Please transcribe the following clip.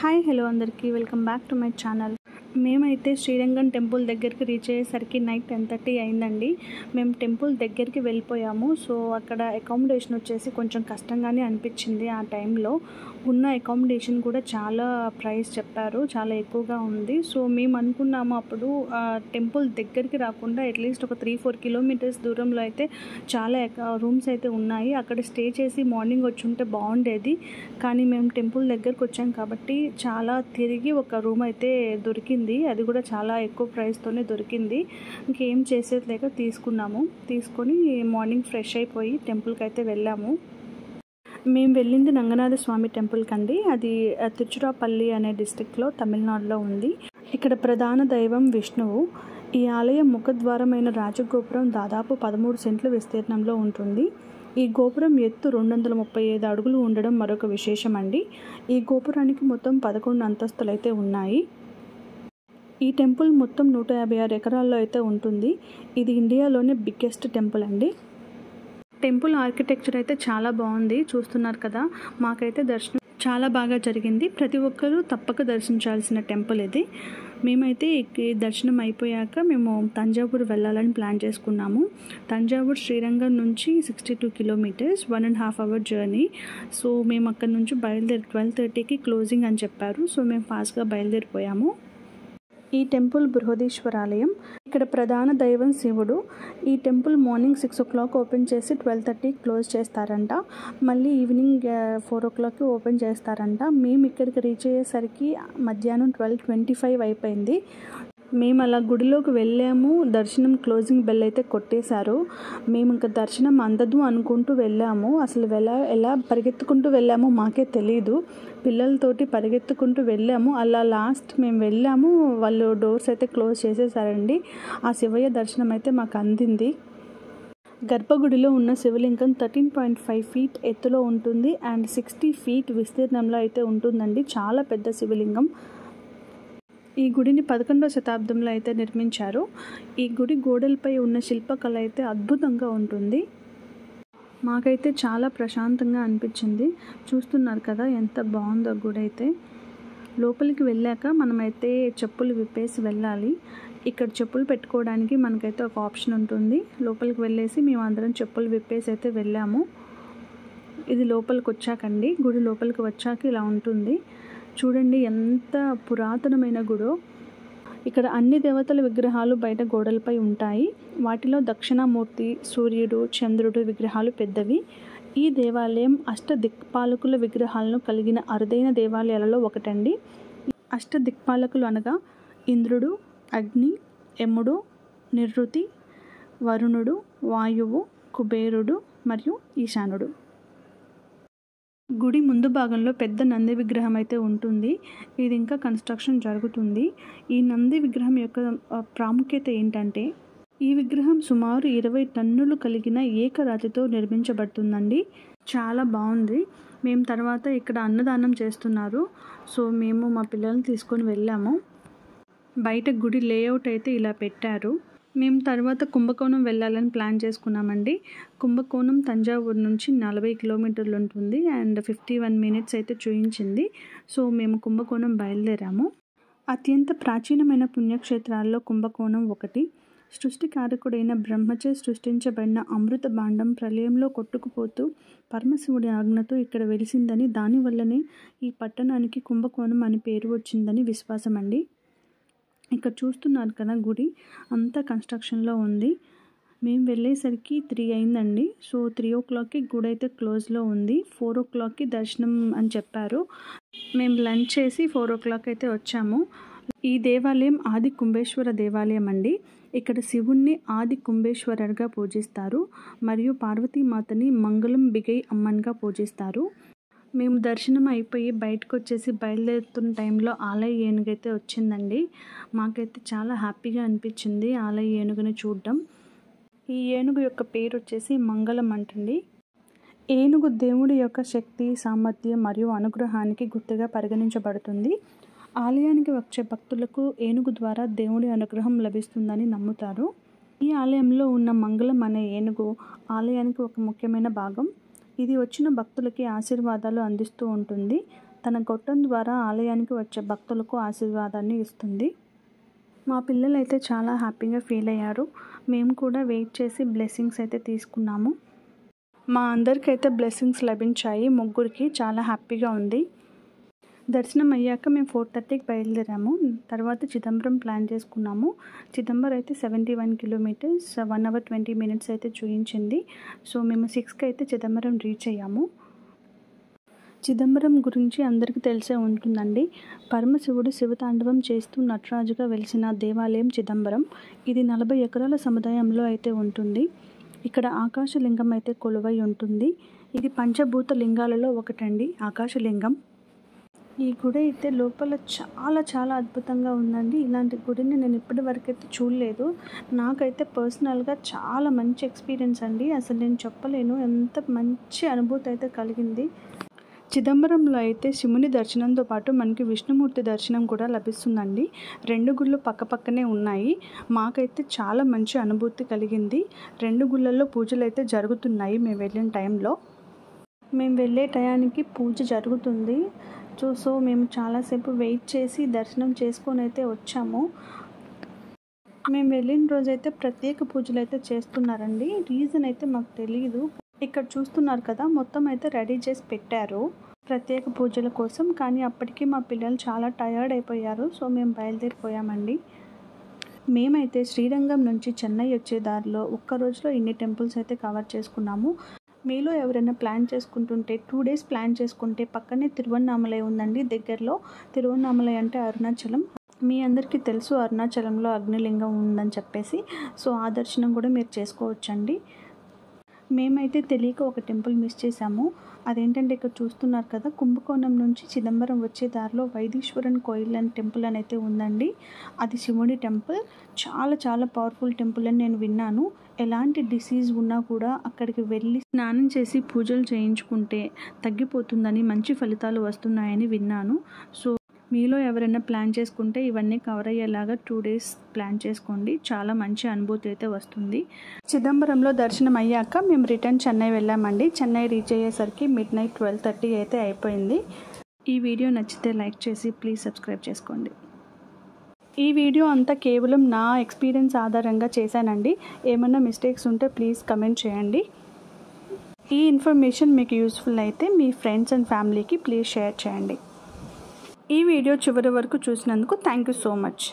Hi hello అందరికీ welcome back to my channel. మేమైతే Srirangam temple దగ్గరికి రీచ్ అయ్యేసరికి నైట్ 10:30 అయిందండి. మేము టెంపుల్ దగ్గరికి వెళ్ళిపోయాము. సో అక్కడ అకామిడేషన్ వచ్చేసి కొంచెం కష్టంగానే అనిపించింది. ఆ టైంలో ఉన్న అకామిడేషన్ కూడా చాలా ప్రైస్ చెప్పారు, చాలా ఎక్కువగా ఉంది. సో మేము అనుకున్నాము అప్పుడు టెంపుల్ దగ్గరికి రాకుండా అట్లీస్ట్ ఒక 3-4 కిలోమీటర్స్ దూరంలో అయితే చాలా రూమ్స్ అయితే ఉన్నాయి. అక్కడ స్టే చేసి మార్నింగ్ వచ్చి ఉంటే బాగుండేది. కానీ మేము టెంపుల్ దగ్గరకు వచ్చాం కాబట్టి చాలా తిరిగి ఒక రూమ్ అయితే దొరికింది. అది కూడా చాలా ఎక్కువ ప్రైస్తోనే దొరికింది. ఇంకేం చేసేది లేక తీసుకొని మార్నింగ్ ఫ్రెష్ అయిపోయి టెంపుల్కి అయితే వెళ్ళాము. మేము వెళ్ళింది రంగనాథ స్వామి టెంపుల్కి అండి. అది తిరుచిరాపల్లి అనే డిస్ట్రిక్ట్లో తమిళనాడులో ఉంది. ఇక్కడ ప్రధాన దైవం విష్ణువు. ఈ ఆలయం ముఖద్వారమైన రాజగోపురం దాదాపు 13 సెంట్ల విస్తీర్ణంలో ఉంటుంది. ఈ గోపురం ఎత్తు 235 అడుగులు ఉండడం మరొక విశేషం అండి. ఈ గోపురానికి మొత్తం 11 అంతస్తులు అయితే ఉన్నాయి. ఈ టెంపుల్ మొత్తం 156 ఎకరాల్లో అయితే ఉంటుంది. ఇది ఇండియాలోనే బిగ్గెస్ట్ టెంపుల్ అండి. టెంపుల్ ఆర్కిటెక్చర్ అయితే చాలా బాగుంది, చూస్తున్నారు కదా. మాకైతే దర్శనం చాలా బాగా జరిగింది. ప్రతి ఒక్కరూ తప్పక దర్శించాల్సిన టెంపుల్ ఇది. మేమైతే ఈ దర్శనం అయిపోయాక మేము తంజావూరు వెళ్ళాలని ప్లాన్ చేసుకున్నాము. తంజావూరు శ్రీరంగం నుంచి 62 కిలోమీటర్స్, 1.5 అవర్ జర్నీ. సో మేము అక్కడి నుంచి 12:30కి క్లోజింగ్ అని చెప్పారు. సో మేము ఫాస్ట్గా బయలుదేరిపోయాము. ఈ టెంపుల్ బృహదీశ్వర ఆలయం. ఇక్కడ ప్రధాన దైవం శివుడు. ఈ టెంపుల్ మార్నింగ్ 6 o'clock ఓపెన్ చేసి 12:30కి క్లోజ్ చేస్తారంట. మళ్ళీ ఈవినింగ్ 4 o'clockకి ఓపెన్ చేస్తారంట. మేము ఇక్కడికి రీచ్ అయ్యేసరికి మధ్యాహ్నం 12:25 అయిపోయింది. మేము అలా గుడిలోకి వెళ్ళాము. దర్శనం క్లోజింగ్ బెల్ అయితే కొట్టేశారు. మేము ఇంకా దర్శనం అందదు అనుకుంటూ వెళ్ళాము. అసలు ఎలా పరిగెత్తుకుంటూ వెళ్ళామో మాకే తెలీదు. పిల్లలతోటి పరిగెత్తుకుంటూ వెళ్ళాము. అలా లాస్ట్ మేము వెళ్ళాము, వాళ్ళు డోర్స్ అయితే క్లోజ్ చేసేసారండి. ఆ శివయ్య దర్శనం అయితే మాకు అందింది. గర్భగుడిలో ఉన్న శివలింగం 13.5 feet ఎత్తులో ఉంటుంది అండ్ 60 feet విస్తీర్ణంలో అయితే ఉంటుందండి. చాలా పెద్ద శివలింగం. ఈ గుడిని 11వ శతాబ్దంలో అయితే నిర్మించారు. ఈ గుడి గోడలపై ఉన్న శిల్పకళ అయితే అద్భుతంగా ఉంటుంది. మాకైతే చాలా ప్రశాంతంగా అనిపించింది. చూస్తున్నారు కదా ఎంత బాగుందో గుడి అయితే. లోపలికి వెళ్ళాక మనమైతే చెప్పులు విప్పేసి వెళ్ళాలి. ఇక్కడ చెప్పులు పెట్టుకోవడానికి మనకైతే ఒక ఆప్షన్ ఉంటుంది. లోపలికి వెళ్ళేసి మేము అందరం చెప్పులు విప్పేసి అయితే వెళ్ళాము. ఇది లోపలికి వచ్చాకండి, గుడి లోపలికి వచ్చాక ఇలా ఉంటుంది. చూడండి ఎంత పురాతనమైన గుడో. ఇక్కడ అన్ని దేవతల విగ్రహాలు బయట గోడలపై ఉంటాయి. వాటిలో దక్షిణామూర్తి, సూర్యుడు, చంద్రుడు విగ్రహాలు పెద్దవి. ఈ దేవాలయం అష్టదిక్పాలకుల విగ్రహాలను కలిగిన అరుదైన దేవాలయాలలో ఒకటండి. అష్టదిక్పాలకులు అనగా ఇంద్రుడు, అగ్ని, యముడు, నిరుతి, వరుణుడు, వాయువు, కుబేరుడు మరియు ఈశానుడు. గుడి ముందు భాగంలో పెద్ద నంది విగ్రహం అయితే ఉంటుంది. ఇది ఇంకా కన్స్ట్రక్షన్ జరుగుతుంది. ఈ నంది విగ్రహం యొక్క ప్రాముఖ్యత ఏంటంటే ఈ విగ్రహం సుమారు 20 టన్నులు కలిగిన ఏకరాతితో నిర్మించబడుతుందండి. చాలా బాగుంది. మేము తర్వాత ఇక్కడ అన్నదానం చేస్తున్నారు. సో మేము మా పిల్లల్ని తీసుకొని వెళ్ళాము. బయట గుడి లేఅవుట్ అయితే ఇలా పెట్టారు. మేము తర్వాత కుంభకోణం వెళ్ళాలని ప్లాన్ చేసుకున్నామండి. కుంభకోణం తంజావూరు నుంచి 40 కిలోమీటర్లు ఉంటుంది అండ్ 51 minutes అయితే చూయించింది. సో మేము కుంభకోణం బయలుదేరాము. అత్యంత ప్రాచీనమైన పుణ్యక్షేత్రాల్లో కుంభకోణం ఒకటి. సృష్టికారకుడైన బ్రహ్మచే సృష్టించబడిన అమృత భాండం ప్రళయంలో కొట్టుకుపోతూ పరమశివుడి ఆజ్ఞతో ఇక్కడ వెలిసిందని, దానివల్లనే ఈ పట్టణానికి కుంభకోణం అని పేరు వచ్చిందని విశ్వాసం అండి. ఇక్కడ చూస్తున్నారు కదా, గుడి అంతా కన్స్ట్రక్షన్లో ఉంది. మేము వెళ్ళేసరికి 3 అయిందండి. సో 3 o'clockకి గుడి అయితే క్లోజ్లో ఉంది. 4 o'clockకి దర్శనం అని చెప్పారు. మేము లంచ్ చేసి 4 o'clock అయితే వచ్చాము. ఈ దేవాలయం ఆది కుంభేశ్వర దేవాలయం అండి. ఇక్కడ శివుణ్ణి ఆది కుంభేశ్వరుడిగా పూజిస్తారు మరియు పార్వతీమాతని మంగళం బిగై అమ్మన్గా పూజిస్తారు. మేము దర్శనం అయిపోయి బయటకు వచ్చేసి బయలుదేరుతున్న టైంలో ఆలయ ఏనుగైతే వచ్చిందండి. మాకైతే చాలా హ్యాపీగా అనిపించింది ఆలయ ఏనుగుని చూడడం. ఈ ఏనుగు యొక్క పేరు వచ్చేసి మంగళం అంటండి. ఏనుగు దేవుడి యొక్క శక్తి, సామర్థ్యం మరియు అనుగ్రహానికి గుర్తుగా పరిగణించబడుతుంది. ఆలయానికి వచ్చే భక్తులకు ఏనుగు ద్వారా దేవుడి అనుగ్రహం లభిస్తుందని నమ్ముతారు. ఈ ఆలయంలో ఉన్న మంగళం అనే ఏనుగు ఆలయానికి ఒక ముఖ్యమైన భాగం. ఇది వచ్చిన భక్తులకి ఆశీర్వాదాలు అందిస్తూ ఉంటుంది. తన గొట్టం ద్వారా ఆలయానికి వచ్చే భక్తులకు ఆశీర్వాదాన్ని ఇస్తుంది. మా పిల్లలైతే చాలా హ్యాపీగా ఫీల్ అయ్యారు. మేము కూడా వెయిట్ చేసి బ్లెస్సింగ్స్ అయితే తీసుకున్నాము. మా అందరికైతే బ్లెస్సింగ్స్ లభించాయి. ముగ్గురికి చాలా హ్యాపీగా ఉంది. దర్శనం అయ్యాక మేము 4:30కి బయలుదేరాము. తర్వాత చిదంబరం ప్లాన్ చేసుకున్నాము. చిదంబరం అయితే 71 కిలోమీటర్స్ 1 hour 20 minutes అయితే చూయించింది. సో మేము 6కి అయితే చిదంబరం రీచ్ అయ్యాము. చిదంబరం గురించి అందరికీ తెలిసే ఉంటుందండి. పరమశివుడు శివతాండవం చేస్తూ నటరాజుగా వెలిసిన దేవాలయం చిదంబరం. ఇది 40 ఎకరాల సముదాయంలో అయితే ఉంటుంది. ఇక్కడ ఆకాశలింగం అయితే కొలువై ఉంటుంది. ఇది పంచభూత లింగాలలో ఒకటండి ఆకాశలింగం. ఈ గుడి అయితే లోపల చాలా అద్భుతంగా ఉందండి. ఇలాంటి గుడిని నేను ఇప్పటి వరకు అయితే చూడలేదు. నాకైతే పర్సనల్గా చాలా మంచి ఎక్స్పీరియన్స్ అండి. అసలు నేను చెప్పలేను, ఎంత మంచి అనుభూతి అయితే కలిగింది. చిదంబరంలో అయితే శివుని దర్శనంతో పాటు మనకి విష్ణుమూర్తి దర్శనం కూడా లభిస్తుందండి. 2 గుళ్ళు పక్కపక్కనే ఉన్నాయి. మాకైతే చాలా మంచి అనుభూతి కలిగింది. 2 గుళ్ళల్లో పూజలు అయితే జరుగుతున్నాయి. మేము వెళ్ళిన టైంలో, మేము వెళ్ళే టయానికి పూజ జరుగుతుంది. సో మేము చాలాసేపు వెయిట్ చేసి దర్శనం చేసుకొని అయితే వచ్చాము. మేము వెళ్ళిన రోజైతే ప్రత్యేక పూజలు అయితే చేస్తున్నారండి. రీజన్ అయితే మాకు తెలియదు. ఇక్కడ చూస్తున్నారు కదా, మొత్తం అయితే రెడీ చేసి పెట్టారు ప్రత్యేక పూజల కోసం. కానీ అప్పటికి మా పిల్లలు చాలా టయర్డ్ అయిపోయారు. సో మేము బయలుదేరిపోయామండి. మేమైతే శ్రీరంగం నుంచి చెన్నై వచ్చే దారిలో ఒక్క రోజులో ఇన్ని టెంపుల్స్ అయితే కవర్ చేసుకున్నాము. మీలో ఎవరైనా ప్లాన్ చేసుకుంటుంటే 2 days ప్లాన్ చేసుకుంటే పక్కనే తిరువన్నామలై ఉందండి. దగ్గరలో తిరువన్నామలై అంటే అరుణాచలం. మీ అందరికీ తెలుసు అరుణాచలంలో అగ్నిలింగం ఉందని చెప్పేసి. సో ఆ దర్శనం కూడా మీరు చేసుకోవచ్చండి. మేమైతే తెలియక ఒక టెంపుల్ మిస్ చేసాము. అదేంటంటే ఇక్కడ చూస్తున్నారు కదా, కుంభకోణం నుంచి చిదంబరం వచ్చే దారిలో వైదీశ్వరన్ కోయిల్ అని టెంపుల్ అని అయితే ఉందండి. అది శివుడి టెంపుల్. చాలా పవర్ఫుల్ టెంపుల్ అని నేను విన్నాను. ఎలాంటి డిసీజ్ ఉన్నా కూడా అక్కడికి వెళ్ళి స్నానం చేసి పూజలు చేయించుకుంటే తగ్గిపోతుందని, మంచి ఫలితాలు వస్తున్నాయని విన్నాను. సో మీలో ఎవరైనా ప్లాన్ చేసుకుంటే ఇవన్నీ కవర్ అయ్యేలాగా 2 days ప్లాన్ చేసుకోండి. చాలా మంచి అనుభూతి అయితే వస్తుంది. చిదంబరంలో దర్శనం అయ్యాక మేము రిటర్న్ చెన్నై వెళ్ళామండి. చెన్నై రీచ్ అయ్యేసరికి midnight 12:30 అయితే అయిపోయింది. ఈ వీడియో నచ్చితే లైక్ చేసి ప్లీజ్ సబ్స్క్రైబ్ చేసుకోండి. ఈ వీడియో అంతా కేవలం నా ఎక్స్పీరియన్స్ ఆధారంగా చేశానండి. ఏమన్నా మిస్టేక్స్ ఉంటే ప్లీజ్ కమెంట్ చేయండి. ఈ ఇన్ఫర్మేషన్ మీకు యూస్ఫుల్ అయితే మీ ఫ్రెండ్స్ అండ్ ఫ్యామిలీకి ప్లీజ్ షేర్ చేయండి. ఈ వీడియో చివరి వరకు చూసినందుకు థ్యాంక్ యూ సో మచ్.